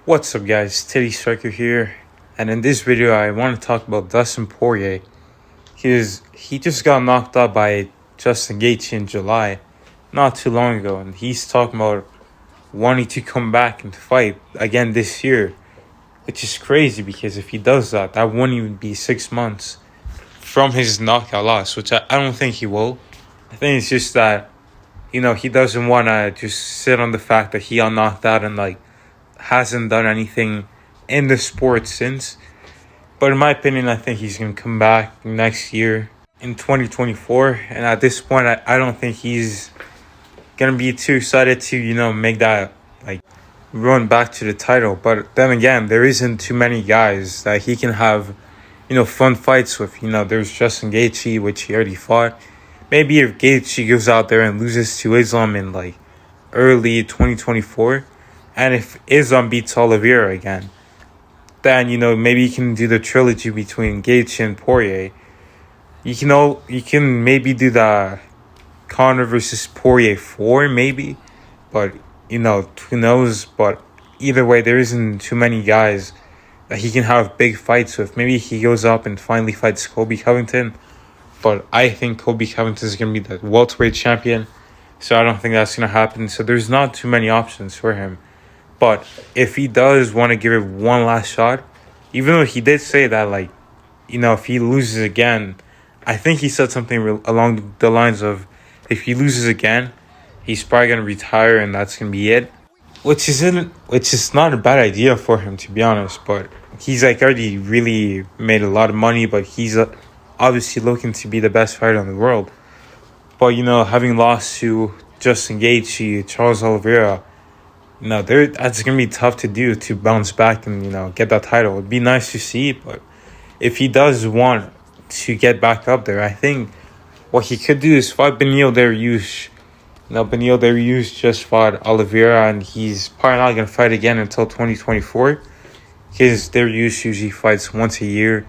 What's up guys, Teddy Striker here, and in this video I want to talk about Dustin Poirier. He just got knocked out by Justin Gaethje in July, not too long ago, and he's talking about wanting to come back and fight again this year, which is crazy because if he does that, that wouldn't even be 6 months from his knockout loss, which I don't think he will. I think it's just that, he doesn't want to just sit on the fact that he got knocked out and hasn't done anything in the sport since. But in my opinion, I think he's going to come back next year in 2024. And at this point, I don't think he's going to be too excited to, make that, run back to the title. But then again, there isn't too many guys that he can have, fun fights with. There's Justin Gaethje, which he already fought. Maybe if Gaethje goes out there and loses to Islam in, early 2024, and if Islam beats Oliveira again, then, maybe you can do the trilogy between Gaethje and Poirier. You can maybe do the Conor versus Poirier 4, maybe. But, who knows? But either way, there isn't too many guys that he can have big fights with. Maybe he goes up and finally fights Colby Covington. But I think Colby Covington is going to be the welterweight champion. So I don't think that's going to happen. So there's not too many options for him. But if he does want to give it one last shot, even though he did say that, if he loses again, I think he said something along the lines of, if he loses again, he's probably going to retire and that's going to be it. Which is not a bad idea for him, to be honest. But he's already really made a lot of money, but he's obviously looking to be the best fighter in the world. But, having lost to Justin Gaethje, Charles Oliveira, that's going to be tough to do, to bounce back and, get that title. It'd be nice to see, but if he does want to get back up there, I think what he could do is fight Beneil Dariush. Beneil Dariush just fought Oliveira, and he's probably not going to fight again until 2024, because Dariush usually fights once a year.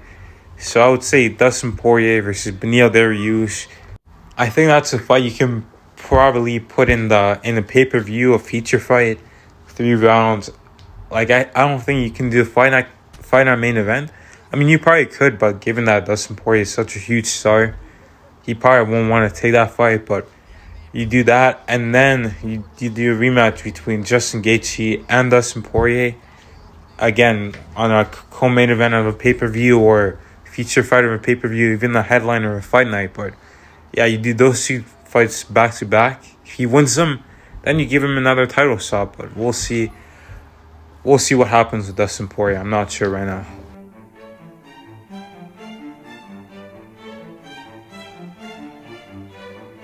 So I would say Dustin Poirier versus Beneil Dariush. I think that's a fight you can probably put in the pay-per-view, a feature fight. 3 rounds. I don't think you can do a fight night main event. I mean, you probably could, but given that Dustin Poirier is such a huge star, he probably won't want to take that fight. But you do that, and then you do a rematch between Justin Gaethje and Dustin Poirier, again, on a co-main event of a pay-per-view or feature fight of a pay-per-view, even the headliner of a fight night. But yeah, you do those 2 fights back-to-back. If he wins them, then you give him another title shot, but we'll see. We'll see what happens with Dustin Poirier. I'm not sure right now.